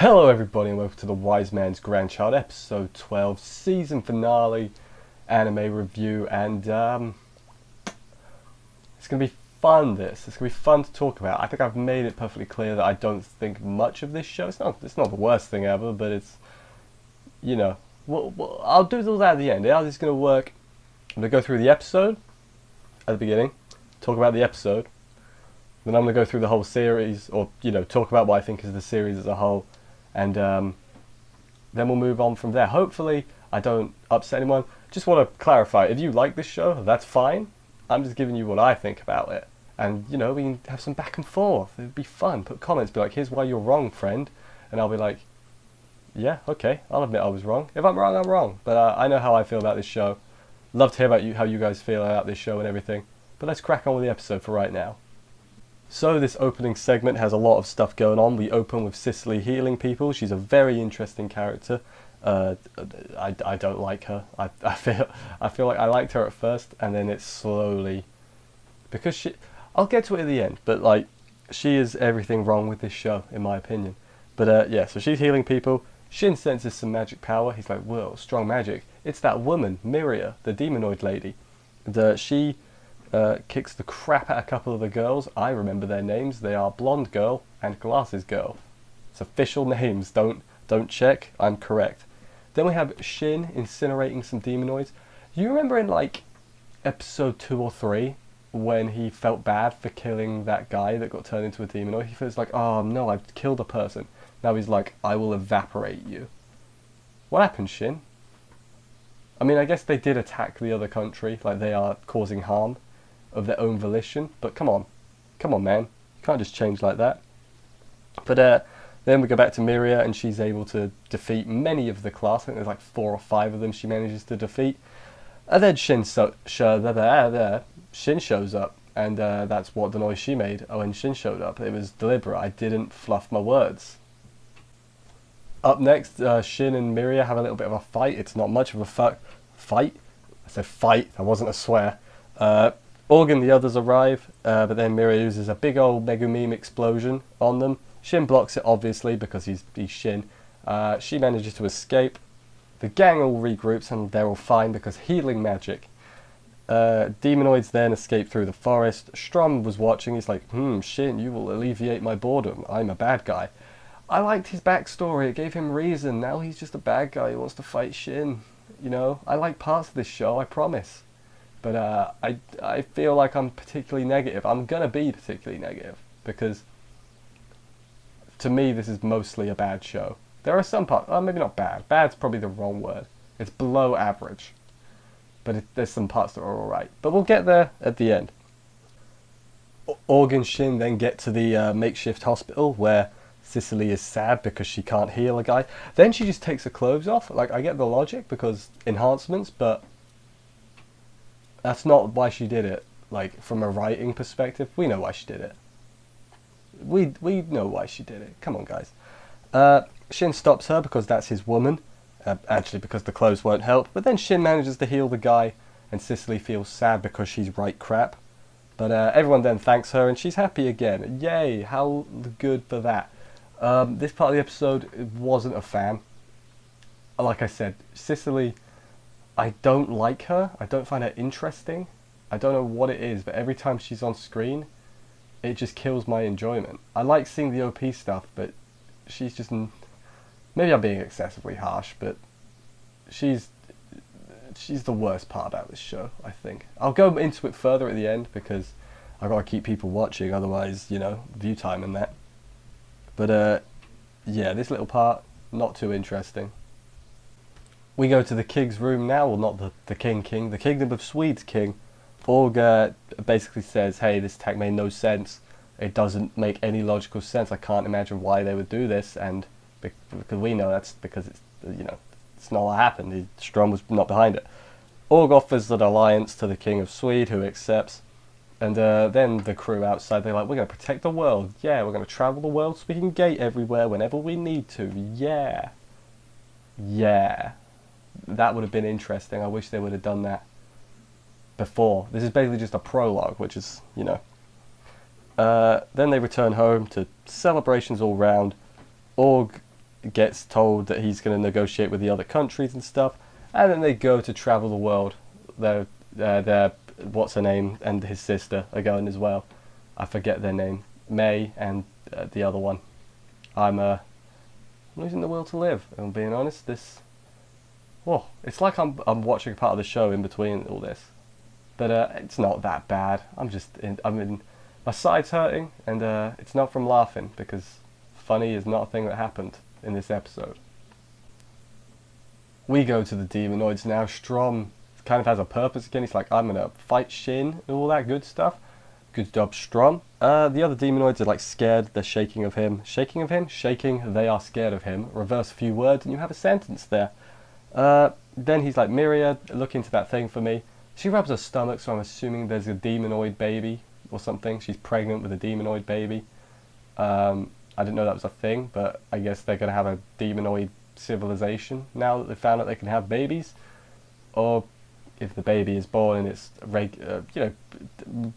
Hello everybody and welcome to the Wise Man's Grandchild episode 12 season finale anime review, and it's going to be fun. It's going to be fun to talk about. I think I've made it perfectly clear that I don't think much of this show. It's not the worst thing ever, but it's, I'll do all that at the end. How this is going to work: I'm going to go through the episode at the beginning, talk about the episode, then I'm going to go through the whole series, or talk about what I think is the series as a whole, and then we'll move on from there. Hopefully I don't upset anyone. Just want to clarify, if you like this show, that's fine. I'm just giving you what I think about it, and we can have some back and forth. It'd be fun. Put comments, be like, here's why you're wrong, friend, and I'll be like, yeah, okay, I'll admit I was wrong. If I'm wrong, I'm wrong, but I know how I feel about this show. Love to hear about how you guys feel about this show and everything, but let's crack on with the episode for right now. So this opening segment has a lot of stuff going on. We open with Cicely healing people. She's a very interesting character. I don't like her. I feel like I liked her at first, and then it's slowly, because I'll get to it at the end, but like, she is everything wrong with this show in my opinion. But yeah, so she's healing people. Shin senses some magic power. He's like, whoa, strong magic. It's that woman, Miriah, the demonoid lady. And she kicks the crap out of a couple of the girls. I remember their names. They are Blonde Girl and Glasses Girl. It's official names. Don't check. I'm correct. Then we have Shin incinerating some demonoids. You remember in like episode 2 or 3 when he felt bad for killing that guy that got turned into a demonoid? He feels like, oh no, I've killed a person. Now he's like, I will evaporate you. What happened, Shin? I mean, I guess they did attack the other country, like they are causing harm of their own volition, but come on man, you can't just change like that. But then we go back to Miriah, and she's able to defeat many of the class. I think there's like 4 or 5 of them she manages to defeat, and then Shin shows up, and that's what the noise she made when Shin showed up. It was deliberate. I didn't fluff my words. Up next, Shin and Miriah have a little bit of a fight. It's not much of a fight. I said fight, that wasn't a swear. Org and the others arrive, but then Miriah uses a big old Megumeme explosion on them. Shin blocks it, obviously, because he's Shin. She manages to escape. The gang all regroups, and they're all fine because healing magic. Demonoids then escape through the forest. Strom was watching. He's like, Shin, you will alleviate my boredom. I'm a bad guy. I liked his backstory. It gave him reason. Now he's just a bad guy who wants to fight Shin. I like parts of this show, I promise. But I feel like I'm particularly negative. I'm going to be particularly negative because, to me, this is mostly a bad show. There are some parts, maybe not bad. Bad's probably the wrong word. It's below average. But there's some parts that are alright. But we'll get there at the end. Org and Shin then get to the makeshift hospital where Cicely is sad because she can't heal a guy. Then she just takes her clothes off. Like, I get the logic because enhancements, but that's not why she did it. Like, from a writing perspective, we know why she did it. We know why she did it. Come on, guys. Shin stops her because that's his woman. Actually, because the clothes won't help. But then Shin manages to heal the guy, and Cicely feels sad because she's right crap. But everyone then thanks her, and she's happy again. Yay! How good for that. This part of the episode wasn't a fan. Like I said, Cicely, I don't like her. I don't find her interesting. I don't know what it is, but every time she's on screen, it just kills my enjoyment. I like seeing the OP stuff, but she's just... Maybe I'm being excessively harsh, but she's the worst part about this show, I think. I'll go into it further at the end, because I've got to keep people watching, otherwise, view time and that. But, yeah, this little part, not too interesting. We go to the king's room now, well, not the king, the Kingdom of Swede's king. Org basically says, hey, this attack made no sense. It doesn't make any logical sense. I can't imagine why they would do this, and because we know that's because it's, it's not what happened. Strom was not behind it. Org offers an alliance to the King of Swede, who accepts. And then the crew outside, they're like, we're going to protect the world. Yeah, we're going to travel the world so we can gate everywhere whenever we need to. Yeah. Yeah. That would have been interesting. I wish they would have done that before. This is basically just a prologue, which is, Then they return home to celebrations all round. Org gets told that he's going to negotiate with the other countries and stuff, and then they go to travel the world. They're what's her name and his sister are going as well. I forget their name. May and the other one. I'm losing the will to live. If I'm being honest. It's like I'm watching a part of the show in between all this, but it's not that bad. My side's hurting, and it's not from laughing, because funny is not a thing that happened in this episode. We go to the demonoids now. Strom kind of has a purpose again. He's like, I'm gonna fight Shin and all that good stuff. Good job, Strom. The other demonoids are like scared. They're shaking of him. Shaking of him? Shaking. They are scared of him. Reverse a few words and you have a sentence there. Then he's like, Miriah, look into that thing for me. She rubs her stomach, so I'm assuming there's a demonoid baby or something. She's pregnant with a demonoid baby. I didn't know that was a thing, but I guess they're going to have a demonoid civilization now that they found out they can have babies. Or if the baby is born and it's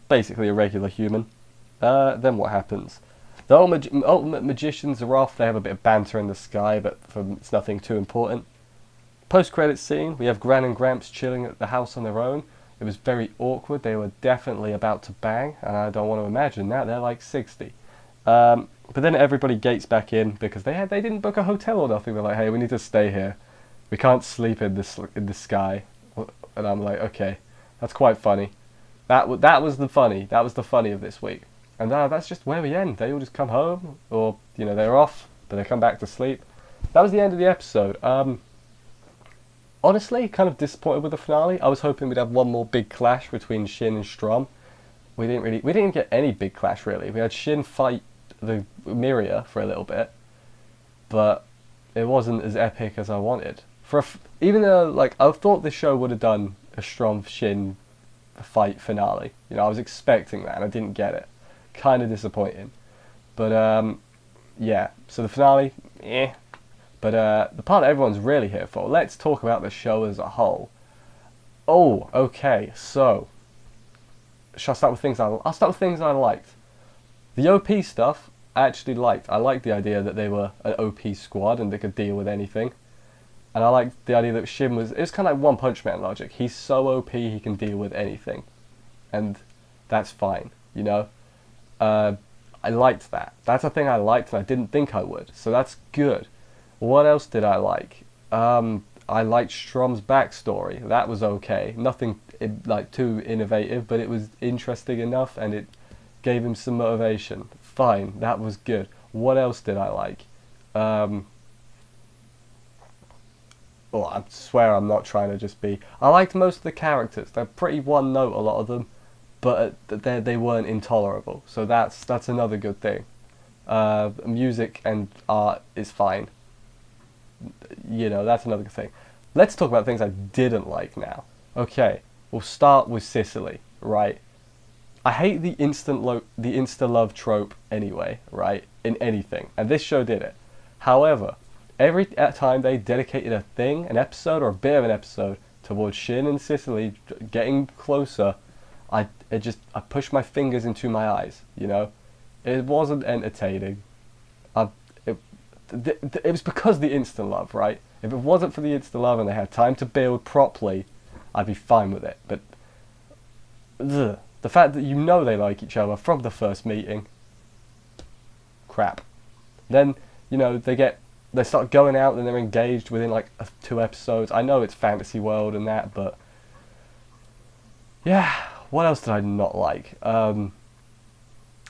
basically a regular human, then what happens? The ultimate magicians are off. They have a bit of banter in the sky, but it's nothing too important. Post-credits scene, we have Gran and Gramps chilling at the house on their own. It was very awkward. They were definitely about to bang, and I don't want to imagine that. They're like 60. But then everybody gates back in because they didn't book a hotel or nothing. They're like, hey, we need to stay here. We can't sleep in the sky. And I'm like, okay, that's quite funny. That was the funny. That was the funny of this week. And that's just where we end. They all just come home, or they're off, but they come back to sleep. That was the end of the episode. Honestly, kind of disappointed with the finale. I was hoping we'd have one more big clash between Shin and Strom. We didn't get any big clash really. We had Shin fight the Miriah for a little bit, but it wasn't as epic as I wanted. Even though I thought the show would have done a Strom Shin fight finale. I was expecting that and I didn't get it. Kind of disappointing. But yeah. So the finale, But the part that everyone's really here for, let's talk about the show as a whole. Oh, okay, so shall I start with things I'll start with things I liked. The OP stuff I actually liked. I liked the idea that they were an OP squad and they could deal with anything. And I liked the idea that Shin was kind of like One Punch Man logic. He's so OP he can deal with anything. And that's fine, I liked that. That's a thing I liked and I didn't think I would. So that's good. What else did I like? I liked Strom's backstory. That was okay. Nothing too innovative, but it was interesting enough and it gave him some motivation. Fine, that was good. What else did I like? I swear I'm not trying to just be... I liked most of the characters. They're pretty one note, a lot of them, but they weren't intolerable. So that's another good thing. Music and art is fine. That's another good thing. Let's talk about things I didn't like now. Okay, we'll start with Cicely, right? I hate the insta love trope anyway, right? In anything, and this show did it. However, every time they dedicated an episode or a bit of an episode towards Shin and Cicely getting closer, I pushed my fingers into my eyes. It wasn't entertaining. It was because of the instant love, right? If it wasn't for the instant love and they had time to build properly, I'd be fine with it. But the fact that they like each other from the first meeting, crap. Then they start going out and they're engaged within 2 episodes. I know it's fantasy world and that, but yeah. What else did I not like? I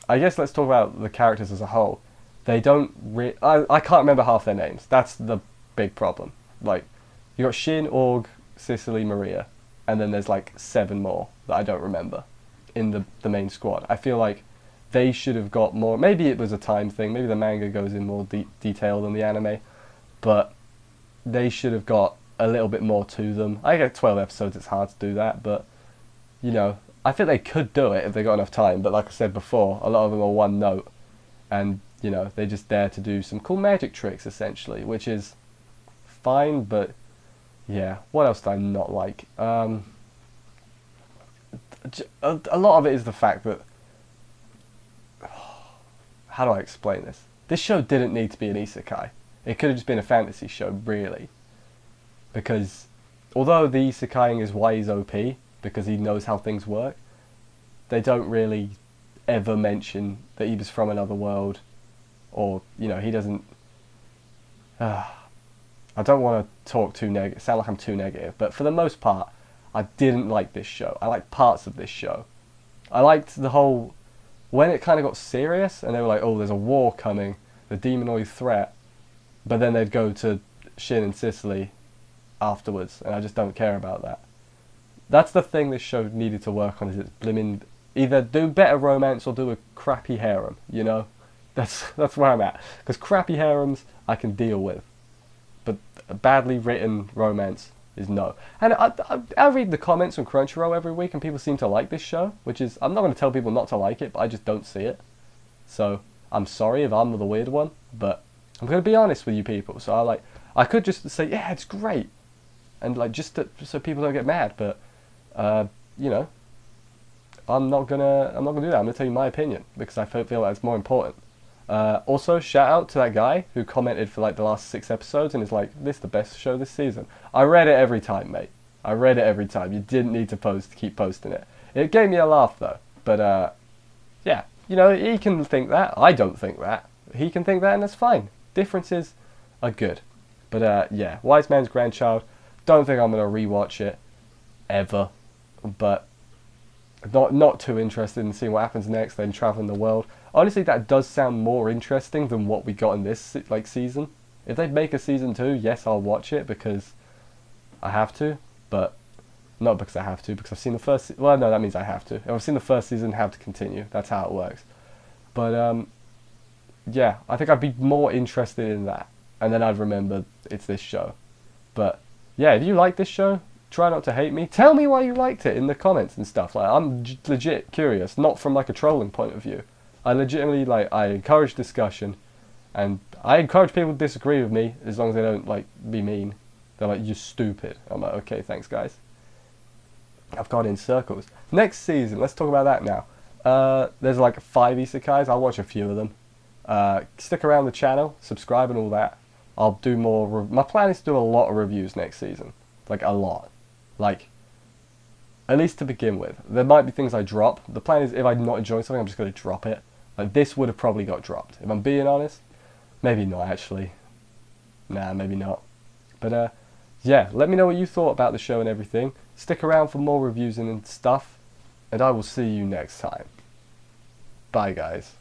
guess let's talk about the characters as a whole. They don't I can't remember half their names. That's the big problem. You got Shin, Org, Cicely, Miriah, and then there's 7 more that I don't remember in the main squad. I feel like they should have got more. Maybe it was a time thing. Maybe the manga goes in more detail than the anime, but they should have got a little bit more to them. I get 12 episodes. It's hard to do that, but I think they could do it if they got enough time. But like I said before, a lot of them are one note, and they're just there to do some cool magic tricks essentially, which is fine. But yeah, what else did I not like? A lot of it is the fact that, how do I explain this? This show didn't need to be an isekai. It could have just been a fantasy show, really. Because although the isekaiing is why he's OP, because he knows how things work, they don't really ever mention that he was from another world, or, he doesn't... I don't want to talk too negative, sound like I'm too negative, but for the most part, I didn't like this show. I liked parts of this show. I liked the whole... When it kind of got serious, and they were like, oh, there's a war coming, the demonoid threat, but then they'd go to Shin and Cicely afterwards, and I just don't care about that. That's the thing this show needed to work on, is it's blimmin'... Either do better romance or do a crappy harem, That's where I'm at. Because crappy harems, I can deal with. But a badly written romance is no. And I read the comments on Crunchyroll every week, and people seem to like this show, which is... I'm not going to tell people not to like it, but I just don't see it. So, I'm sorry if I'm the weird one, but I'm going to be honest with you people. So I could just say, yeah, it's great. And so people don't get mad, but, I'm not gonna do that. I'm gonna tell you my opinion because I feel that's more important. Also, shout out to that guy who commented for the last 6 episodes and is like, "This is the best show this season." I read it every time, mate. I read it every time. You didn't need to keep posting it. It gave me a laugh though. But yeah, he can think that. I don't think that. He can think that, and that's fine. Differences are good. But yeah, Wise Man's Grandchild. Don't think I'm gonna rewatch it ever, but. Not too interested in seeing what happens next, then traveling the world. Honestly, that does sound more interesting than what we got in this season. If they make a season 2, yes, I'll watch it because I have to, but not because I have to, because I've seen the first. Well, no, that means I have to. If I've seen the first season, I have to continue. That's how it works. But yeah, I think I'd be more interested in that, and then I'd remember it's this show. But yeah, if you like this show, try not to hate me. Tell me why you liked it in the comments and stuff. I'm legit curious, not from a trolling point of view. I legitimately I encourage discussion, and I encourage people to disagree with me as long as they don't be mean. They're like, "You're stupid." I'm like, okay, thanks guys. I've gone in circles. Next season, let's talk about that now. There's 5 isekais. I'll watch a few of them. Stick around the channel, subscribe and all that. I'll do more. My plan is to do a lot of reviews next season, a lot. At least to begin with. There might be things I drop. The plan is if I'm not enjoying something, I'm just going to drop it. This would have probably got dropped. If I'm being honest, maybe not actually. Nah, maybe not. But yeah, let me know what you thought about the show and everything. Stick around for more reviews and stuff. And I will see you next time. Bye guys.